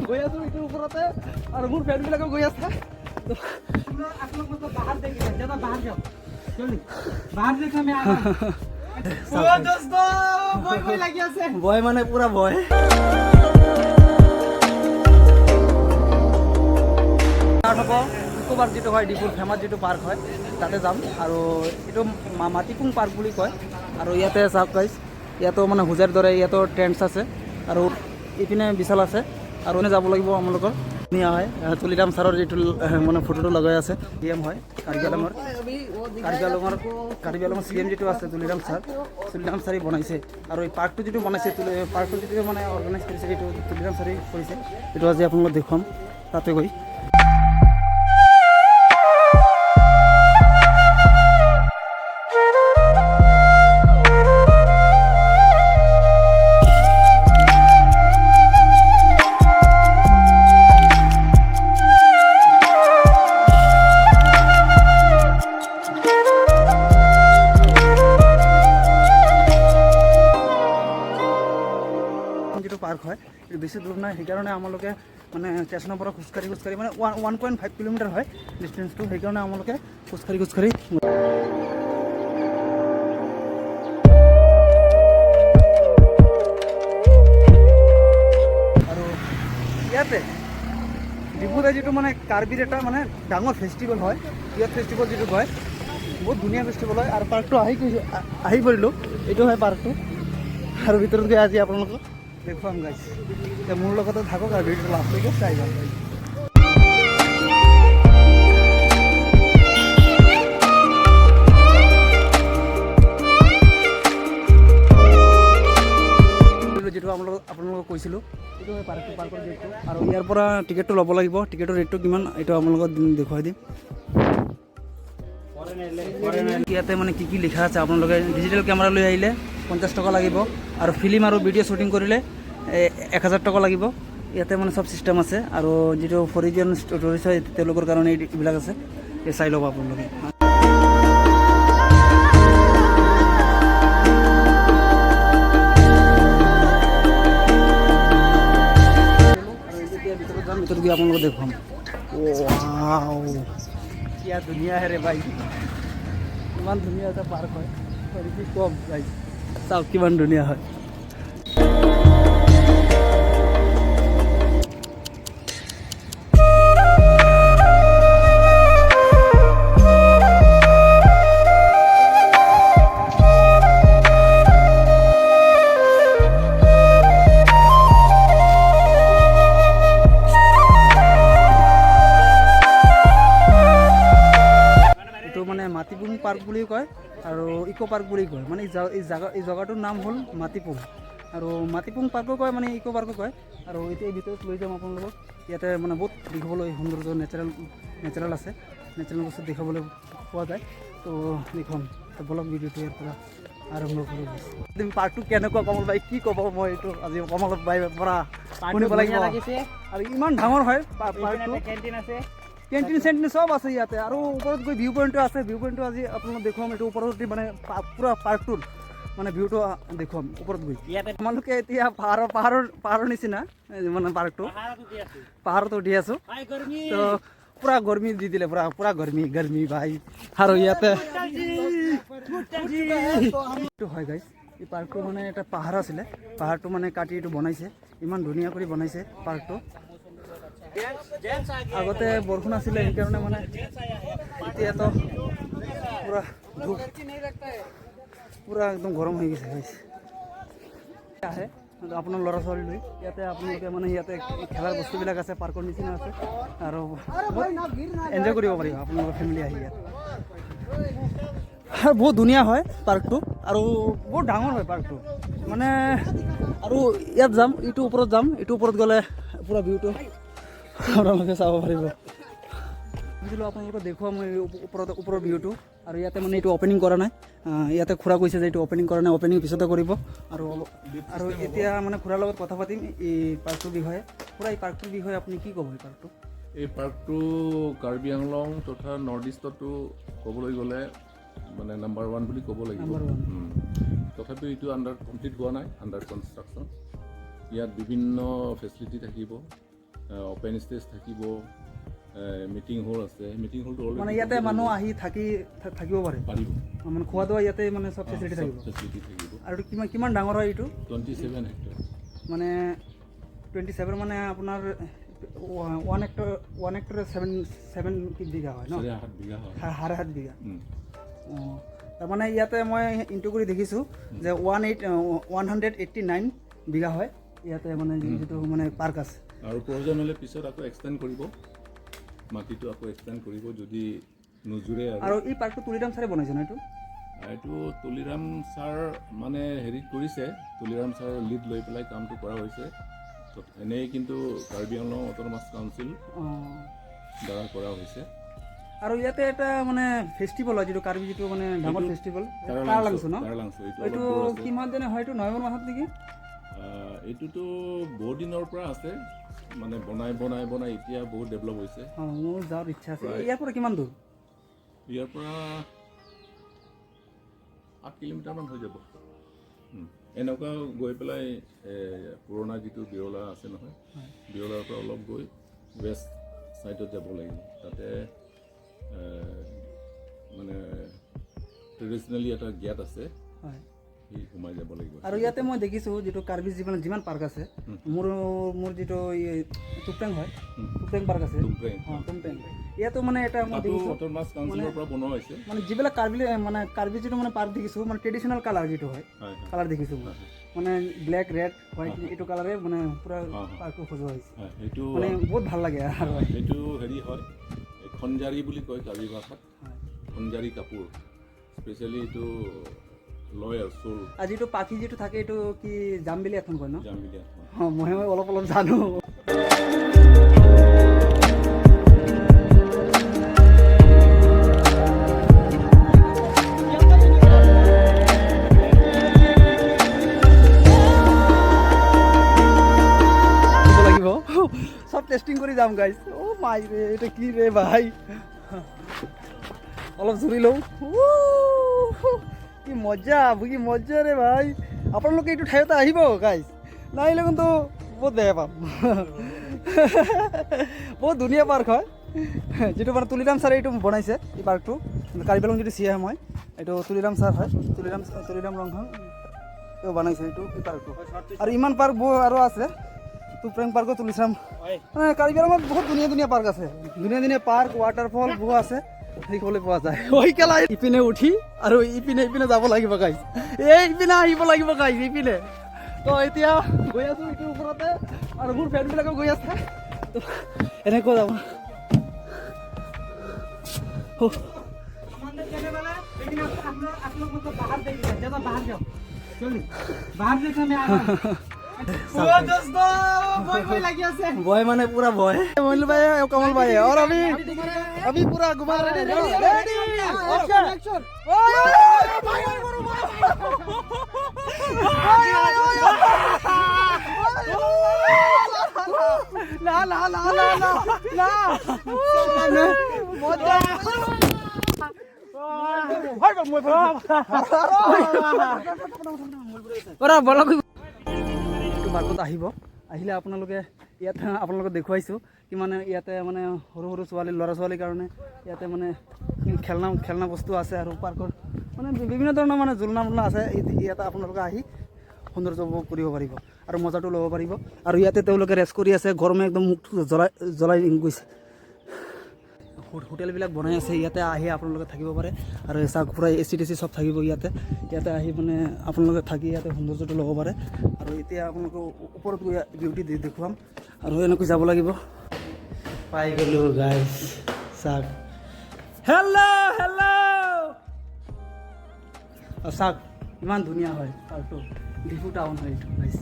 গৈ আছো ইটোৰ ওপৰতে আৰু মোৰ ফ্ৰেণ্ডবিলাকেও গৈ আছে। ভয় মানে পুৰা ভয়। হ'ব ইকো পাৰ্ক যিটো হয় ডিপুৰ ফেমাছ যিটো পাৰ্ক হয় তাতে যাম আৰু এইটো মাটিপুং পাৰ্ক বুলি কয়। আৰু ইয়াতে চাওক গাইজ, ইয়াতো মানে হোজাৰ দৰে ইয়াতো ট্ৰেণ্ডছ আছে আৰু ইপিনে বিশাল আছে আৰু যাব লাগিব আমালোকৰ ধুনীয়া হয়। তুলিৰাম ছাৰৰ যিটো মানে ফটোটো লগাই আছে চি এম হয় কাৰ্বি আংলঙৰ চি এম যিটো আছে তুলিৰাম ছাৰে বনাইছে। আৰু এই পাৰ্কটো যিটো বনাইছে পাৰ্কটো যিটো মানে অৰ্গেনাইজ কৰিছে সেইটো তুলিৰাম ছাৰে কৰিছে। এইটো আজি আপোনালোকক দেখুৱাম তাতে গৈ। যিটো পাৰ্ক হয় এইটো বেছি দূৰ নাই, সেইকাৰণে আমালোকে মানে ষ্টেচনৰ পৰা খোজকাঢ়ি মানে 1.5 কিলোমিটাৰ হয় ডিষ্টেঞ্চটো, সেইকাৰণে আমালোকে খোজকাঢ়ি আৰু ইয়াতে ডিব্ৰুগড় যিটো মানে কাৰ্বিৰ এটা মানে ডাঙৰ ফেষ্টিভেল হয়, ইয়াত ফেষ্টিভেল যিটো হয় বহুত ধুনীয়া ফেষ্টিভেল হয়। আৰু পাৰ্কটো আহি পৰিলোঁ, এইটো হয় পাৰ্কটো। আৰু ভিতৰত গৈ আজি আপোনালোকক দেখুৱাম গাইজ। এতিয়া মোৰ লগতে থাকক আৰু ভিডিঅ'টো লাষ্টলৈকে চাই যাম। যিটো আপোনালোকক কৈছিলোঁ এইটো হয় পাৰ্কৰ গেটটো। আৰু ইয়াৰ পৰা টিকেটটো ল'ব লাগিব। টিকেটৰ ৰেটটো কিমান এইটো আপোনালোকক দেখুৱাই দিম। ইয়াতে মানে কি লিখা আছে আপোনালোকে ডিজিটেল কেমেৰা লৈ আহিলে 50 টকা লাগিব আৰু ফিল্ম আৰু ভিডিঅ' শ্বুটিং কৰিলে 1000 টকা লাগিব। ইয়াতে মানে চব চিষ্টেম আছে আৰু যিটো ফৰেইন টুৰিষ্ট হয় তেওঁলোকৰ কাৰণে এইবিলাক আছে, এই চাই ল'ব আপোনালোকে। ভিতৰত গৈ আপোনালোকক দেখুৱাম। ৱাও কিয়া ধুনীয়া হে ৰে ভাই, ইমান ধুনীয়া এটা পাৰ্ক হয় কি কম ভাই, চাওক কিমান ধুনীয়া হয়। মাটিপুং পাৰ্ক বুলিও কয় আৰু ইকো পাৰ্ক বুলি কয়। মানে এই জেগাটোৰ নাম হ'ল মাটিপুং আৰু মাটিপুং পাৰ্কো কয়, মানে ইকো পাৰ্কো কয়। আৰু এতিয়া ভিতৰত লৈ যাম আপোনালোকক। ইয়াতে মানে বহুত দেখিবলৈ সৌন্দৰ্য নেচাৰেল আছে, নেচাৰেল বস্তু দেখাবলৈ পোৱা যায়। তো দেখুৱাম বলক ভিডিঅ'টো ইয়াৰ পৰা আৰম্ভ কৰোঁ। পাৰ্কটো কেনেকুৱা কমল ভাই কি ক'ব, মই এইটো আজি কমল ভাই পৰা শুনিব লাগিব। আৰু ইমান ডাঙৰ হয় পাৰ্কটো, কেণ্টিন চেণ্টিন চব আছে ইয়াতে। আৰু ওপৰত গৈ ভিউ পইণ্টটো আছে, ভিউ পইণ্টটো আজি আপোনালোক দেখুৱাম। এইটো ওপৰত মানে পুৰা পাৰ্কটোৰ মানে ভিউটো দেখুৱাম ওপৰত গৈ। তোমালোকে এতিয়া পাহাৰৰ নিচিনা মানে পাৰ্কটো পাহাৰত উঠি আছোঁ। তো পুৰা গৰমি দি দিলে, পুৰা গৰমি ভাই। আৰু ইয়াতে হয় গাইজ, এই পাৰ্কটো মানে এটা পাহাৰ আছিলে, পাহাৰটো মানে কাটি এইটো বনাইছে, ইমান ধুনীয়া কৰি বনাইছে পাৰ্কটো। আগতে বৰষুণ আছিলে সেইকাৰণে মানে এতিয়াতো পুৰা একদম গৰম হৈ গৈছে। আহে আপোনাৰ ল'ৰা ছোৱালী লৈ ইয়াতে আপোনালোকে মানে ইয়াতে খেলাৰ বস্তুবিলাক আছে, পাৰ্কৰ নিচিনা আছে আৰু এনজয় কৰিব পাৰিব আপোনালোকৰ ফেমিলি আহি ইয়াত। আৰু বহুত ধুনীয়া হয় পাৰ্কটো আৰু বহুত ডাঙৰ হয় পাৰ্কটো মানে। আৰু ইয়াত যাম, এইটো ওপৰত যাম, এইটো ওপৰত গ'লে পুৰা ভিউটো আপোনালোকে চাব পাৰিব। বুজিলোঁ আপোনালোকে দেখুৱাম মই ওপৰৰ ভিউটো। আৰু ইয়াতে মানে এইটো অপেনিং কৰা নাই, ইয়াতে খুৰা কৈছে যে এইটো অপেনিং কৰা নাই, অপেনিং পিছতে কৰিব। আৰু এতিয়া মানে খুৰাৰ লগত কথা পাতিম এই পাৰ্কটোৰ বিষয়ে। খুৰা, এই পাৰ্কটোৰ বিষয়ে আপুনি কি ক'ব? এই পাৰ্কটো কাৰ্বি আংলং তথা নৰ্থ ইষ্টতো ক'বলৈ গ'লে মানে নাম্বাৰ 1 বুলি ক'ব লাগিব। তথাপিও এইটো কমপ্লিট হোৱা নাই, আণ্ডাৰ কনষ্ট্ৰাকশ্যন। ইয়াত বিভিন্ন ফেচিলিটি থাকিব, অপেন ষ্টেজ থাকিব, মিটিং হল আছে। মিটিং হলটো মানে ইয়াতে মানুহ আহি থাকিব পাৰিব, মানে খোৱা দোৱা ইয়াতে মানে চব ফেচিলিটি থাকিব। আৰু কিমান ডাঙৰ হয় এইটো? 27 হেক্টৰ। মানে 27 মানে আপোনাৰ 1 হেক্টৰ 7 বিঘা হয় ন? 7.5 বিঘা হয়। 7.5 বিঘা। অঁ, তাৰমানে ইয়াতে মই ইনটু কৰি দেখিছোঁ যে 189 বিঘা হয় ইয়াতে মানে যিটো মানে পাৰ্ক আছে। আৰু প্ৰয়োজন হ'লে পিছত আকৌ এক্সটেণ্ড কৰিব, মাটিটো আকৌ এক্সটেণ্ড কৰিব যদি নোজোৰে। আৰু এই পাৰ্কটো তুলিৰাম ছাৰে বনাইছে ন? এইটো তুলিৰাম ছাৰ মানে হেৰি কৰিছে, তুলিৰাম ছাৰৰ লিড লৈ পেলাই কামটো কৰা হৈছে। এনেই কিন্তু কাৰ্বি আংলং অট'নমাছ কাউন্সিল দ্বাৰা কৰা হৈছে। আৰু ইয়াতে এটা মানে ফেষ্টিভেল হয়, যিটো কাৰ্বি যিটো মানে ডাঙৰ ফেষ্টিভেল কাৰলাংচু ন? এইটো কিমান দিনে হয়? এইটো নৱেম্বৰ মাহত নেকি? এইটোতো বহুত দিনৰ পৰা আছে, মানে বনাই এতিয়া বহুত ডেভেলপ হৈছে। মোৰ যোৱাৰ ইচ্ছা আছে। ইয়াৰ পৰা কিমান দূৰ? ইয়াৰ পৰা 8 কিলোমিটাৰমান হৈ যাব। এনেকুৱা গৈ পেলাই পুৰণা যিটো বিৰলা আছে নহয়, বিৰলাৰ পৰা অলপ গৈ ৱেষ্ট ছাইডত যাব লাগিব। তাতে মানে ট্ৰেডিশ্যনেলি এটা গেট আছে, সোমাই যাব লাগিব। আৰু ইয়াতে মই দেখিছোঁ যিটো কাৰ্বি যিমান পাৰ্ক আছে, মোৰ যিটো টুপটেং হয়, টুপটেং পাৰ্ক আছে, টুপটেং, ইয়াতো মানে এটা মই দেখিছোঁ অট'নমাছ কাউন্সিলৰ পৰা বনোৱা হৈছে। মানে যিবিলাক কাৰ্বি যিটো মানে পাৰ্ক দেখিছোঁ, মানে ট্ৰেডিশ্যনেল কালাৰ যিটো হয়, কালাৰ দেখিছোঁ মই, মানে ব্লেক, ৰেড, হোৱাইট এইটো কালাৰে মানে পুৰা পাৰ্কটো সজোৱা হৈছে। সেইটো মানে বহুত ভাল লাগে। আৰু সেইটো হেৰি হয়, খঞ্জাৰী বুলি কয় কাৰ্বি ভাষাত, খঞ্জাৰী কাপোৰ স্পেচিয়েলি এইটো লয় আৰু চোৰ। আৰু যিটো পাখি যিটো থাকে এইটো কি জামবিলি এখন কয় ন? জামবিলি। মই অলপ জানো। লাগিব চব টেষ্টিং কৰি যাম গাইজ। অ' মাই ৰে, এটা কি ৰে ভাই, অলপ জুৰি লওঁ। কি মজা ৰে ভাই। আপোনালোকে এইটো ঠাইতে আহিব গাইজ, নাহিলে কিন্তু বহুত বেয়া পাম। বহুত ধুনীয়া পাৰ্ক হয়, যিটো মানে তুলিৰাম ছাৰে এইটো বনাইছে। এই পাৰ্কটো কাৰ্বি আংলং যদি চিএম হয়, এইটো তুলিৰাম ছাৰ হয়, তুলিৰাম ৰংখন তেওঁ বনাইছে এই পাৰ্কটো। আৰু ইমান পাৰ্ক আৰু আছে, টুপটেং পাৰ্কো তুলিৰাম, মানে কাৰ্বি আংলঙত বহুত ধুনীয়া পাৰ্ক আছে, ধুনীয়া পাৰ্ক, ৱাটাৰফল বহুত আছে দেখিবলৈ পোৱা যায়। ইপিনে উঠি আৰু ইপিনে যাব লাগিব গাইজ, ইপিনে আহিব লাগিব গাইজ, ইপিনে। তো এতিয়া গৈ আছোঁ এইটোৰ ওপৰতে, আৰু মোৰ ফ্ৰেণ্ডবিলাকেও গৈ আছে, এনেকৈ যাব। ভয় মানে পুরা ভয়। মইল ভাই, কমল ভাই, और अभी पूरा घुमा रहे हैं। एक्शन। ला ला ला ला ला ला मजा। পাৰ্কত আহিলে আপোনালোকে ইয়াত আপোনালোকক দেখুৱাইছোঁ কি মানে ইয়াতে মানে সৰু ল'ৰা ছোৱালীৰ কাৰণে ইয়াতে মানে খেলনা বস্তু আছে, আৰু পাৰ্কৰ মানে বিভিন্ন ধৰণৰ মানে জোলনা আছে। ইয়াতে আপোনালোকে আহি সৌন্দৰ্য উপভোগ কৰিব পাৰিব আৰু মজাটো ল'ব পাৰিব। আৰু ইয়াতে তেওঁলোকে ৰেষ্ট কৰি আছে, গৰমে একদম মুখটো জ্বলাই গৈছে। হোটেলবিলাক বনাই আছে ইয়াতে আহি আপোনালোকে থাকিব পাৰে আৰু চাওক পূৰা এ চি টেচি চব থাকিব ইয়াতে আহি মানে আপোনালোকে থাকি ইয়াতে সৌন্দৰ্যটো ল'ব পাৰে আৰু এতিয়া আপোনালোকে ওপৰত গৈ বিউটি দেখুৱাম আৰু এনেকৈ যাব লাগিব পাই গ'লোঁ গাইজ চাওক হেল্ল' চাওক ইমান ধুনীয়া হয় পাৰ্কটো ডিফু টাউন হয় এইটো গাইজ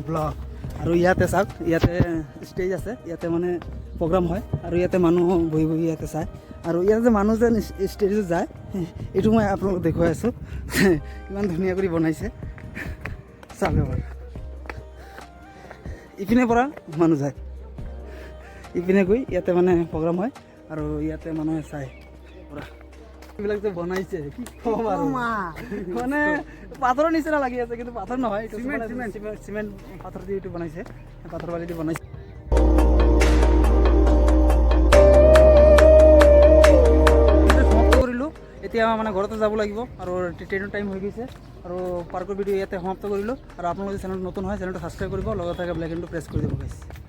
ব্লগ আৰু ইয়াতে চাওক ইয়াতে ষ্টেজ আছে ইয়াতে মানে প্ৰগ্ৰাম হয় আৰু ইয়াতে মানুহ বহি ইয়াতে চায় আৰু ইয়াতে যে মানুহ যেন ষ্টেজত যায় এইটো মই আপোনালোকক দেখুৱাই আছোঁ ইমান ধুনীয়া কৰি বনাইছে চাওক এবাৰ ইপিনে পৰা মানুহ যায় ইপিনে গৈ ইয়াতে মানে প্ৰগ্ৰাম হয় আৰু ইয়াতে মানুহে চায় পৰা এইবিলাক যে বনাইছে কি কম আৰু মানে পাথৰৰ নিচিনা লাগি আছে কিন্তু পাথৰ নহয় এইটো চিমেণ্ট পাথৰ দি এইটো বনাইছে পাথৰ বালি দি বনাইছে সমাপ্ত কৰিলোঁ এতিয়া মানে ঘৰতে যাব লাগিব আৰু ট্ৰেইনৰ টাইম হৈ গৈছে আৰু পাৰ্কৰ ভিডিঅ' ইয়াতে সমাপ্ত কৰিলোঁ আৰু আপোনালোকে চেনেলটো নতুন হয় চেনেলটো ছাবস্ক্ৰাইব কৰিব লগত থাকে বেল আইকনটো প্ৰেছ কৰি দিব গাইছ